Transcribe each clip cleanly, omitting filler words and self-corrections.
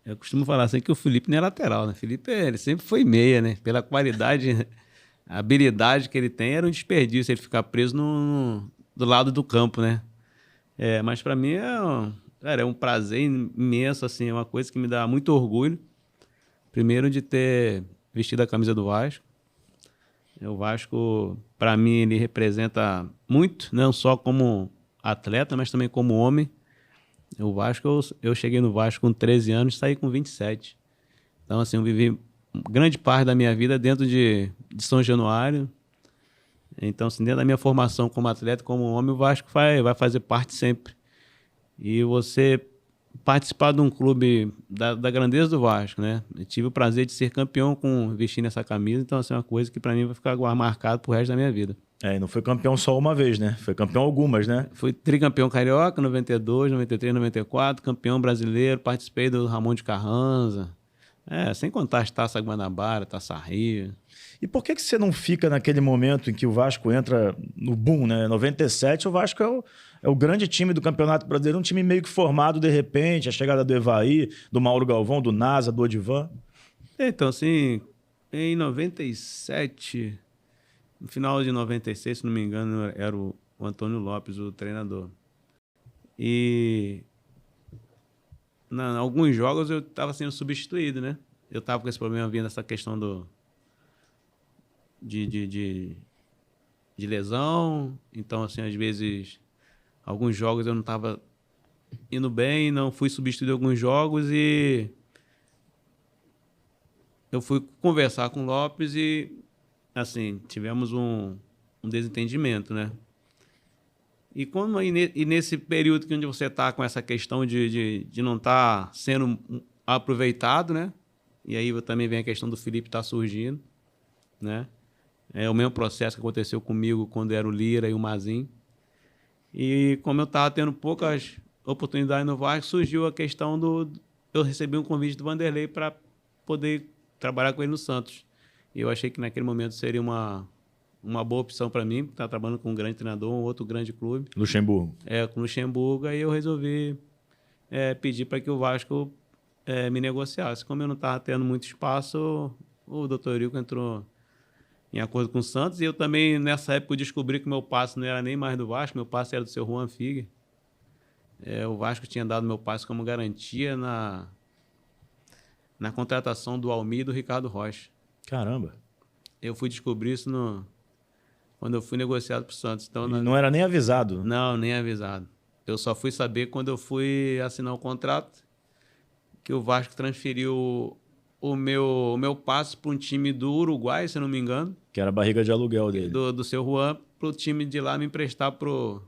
Eu costumo falar assim que o Felipe não é lateral, né? O Felipe, ele sempre foi meia, né? Pela qualidade, a habilidade que ele tem, era um desperdício ele ficar preso do lado do campo, né? Mas para mim cara, é um prazer imenso, assim, é uma coisa que me dá muito orgulho. Primeiro de ter vestido a camisa do Vasco. O Vasco, para mim, ele representa muito, não só como atleta, mas também como homem. O Vasco, eu cheguei no Vasco com 13 anos e saí com 27. Então, assim, eu vivi grande parte da minha vida dentro de São Januário. Então, assim, dentro da minha formação como atleta, como homem, o Vasco vai fazer parte sempre. E você participar de um clube da grandeza do Vasco, né? Eu tive o prazer de ser campeão vestindo essa camisa, então, assim, é uma coisa que para mim vai ficar marcado pro resto da minha vida. E não foi campeão só uma vez, né? Foi campeão algumas, né? Fui tricampeão carioca, 92, 93, 94, campeão brasileiro, participei do Ramon de Carranza. Sem contar as Taça Guanabara, Taça Rio. E por que você não fica naquele momento em que o Vasco entra no boom, né? 97, o Vasco é o grande time do Campeonato Brasileiro, um time meio que formado de repente, a chegada do Evaí, do Mauro Galvão, do Nasa, do Odivan. Então, assim, em 97, no final de 96, se não me engano, era o Antônio Lopes, o treinador. E em alguns jogos eu estava sendo substituído, né? Eu estava com esse problema vindo essa questão de lesão. Então, assim, às vezes, alguns jogos eu não estava indo bem, não fui substituído em alguns jogos e eu fui conversar com o Lopes e, assim, tivemos um desentendimento, né? E nesse período onde você está com essa questão de não estar sendo aproveitado, né? E aí também vem a questão do Felipe estar surgindo, né? É o mesmo processo que aconteceu comigo quando era o Lira e o Mazinho. E como eu estava tendo poucas oportunidades no Vasco, surgiu a questão eu recebi um convite do Vanderlei para poder trabalhar com ele no Santos. E eu achei que naquele momento seria uma boa opção para mim, estar trabalhando com um grande treinador, um outro grande clube. Luxemburgo. Com o Luxemburgo. Aí eu resolvi pedir para que o Vasco me negociasse. Como eu não estava tendo muito espaço, o doutor Eurico entrou em acordo com o Santos. E eu também, nessa época, eu descobri que meu passe não era nem mais do Vasco, meu passe era do seu Juan Figuer. O Vasco tinha dado meu passe como garantia na contratação do Almir e do Ricardo Rocha. Caramba. Eu fui descobrir isso quando eu fui negociado para o Santos. Então, não era nem avisado? Não, nem avisado. Eu só fui saber quando eu fui assinar o contrato que o Vasco transferiu o meu passe para um time do Uruguai, se não me engano. Que era a barriga de aluguel dele. Do seu Juan, para o time de lá me emprestar pro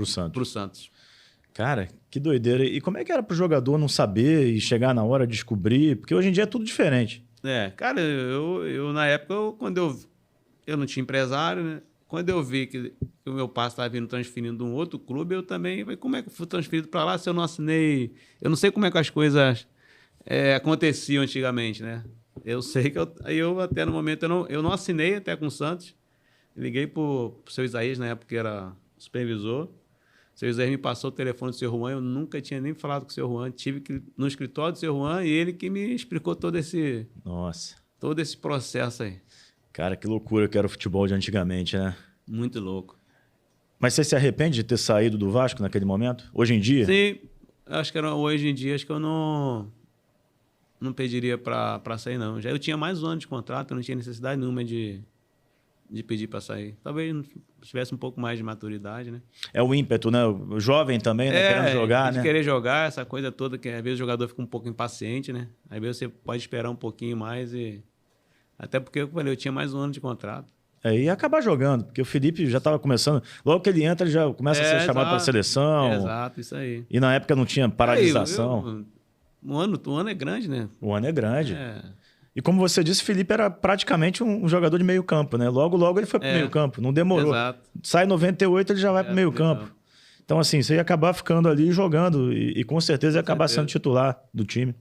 Santos. Cara, que doideira. E como é que era pro jogador não saber e chegar na hora descobrir? Porque hoje em dia é tudo diferente. Cara, eu na época, quando eu não tinha empresário, né? Quando eu vi que o meu passe estava vindo transferindo de um outro clube, eu também, como é que eu fui transferido para lá se eu não assinei? Eu não sei como é que as coisas aconteciam antigamente, né? Eu sei que eu até no momento, eu não assinei até com o Santos. Liguei pro seu Isaías, na época que era supervisor. O seu Isaías me passou o telefone do seu Juan, eu nunca tinha nem falado com o seu Juan. Tive que ir no escritório do seu Juan e ele que me explicou todo esse processo aí. Cara, que loucura que era o futebol de antigamente, né? Muito louco. Mas você se arrepende de ter saído do Vasco naquele momento? Hoje em dia? Sim, acho que hoje em dia acho que eu não pediria para sair, não. Já eu tinha mais um ano de contrato, eu não tinha necessidade nenhuma de pedir para sair. Talvez tivesse um pouco mais de maturidade, né? É o ímpeto, né? O jovem também, né? Querendo jogar, né? Querer jogar, essa coisa toda, que às vezes o jogador fica um pouco impaciente, né? Às vezes você pode esperar um pouquinho mais e... Até porque eu tinha mais um ano de contrato. E acabar jogando, porque o Felipe já estava começando... Logo que ele entra, ele já começa a ser chamado para a seleção. Exato, isso aí. E na época não tinha paralisação. O ano é grande, né? O ano é grande. E como você disse, o Felipe era praticamente um jogador de meio campo, né? Logo ele foi para o meio campo, não demorou. Exato. Sai em 98, ele já vai para o meio campo. Então, assim, você ia acabar ficando ali jogando e com certeza ia acabar sendo titular do time.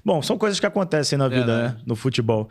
Bom, são coisas que acontecem na vida, né? No futebol.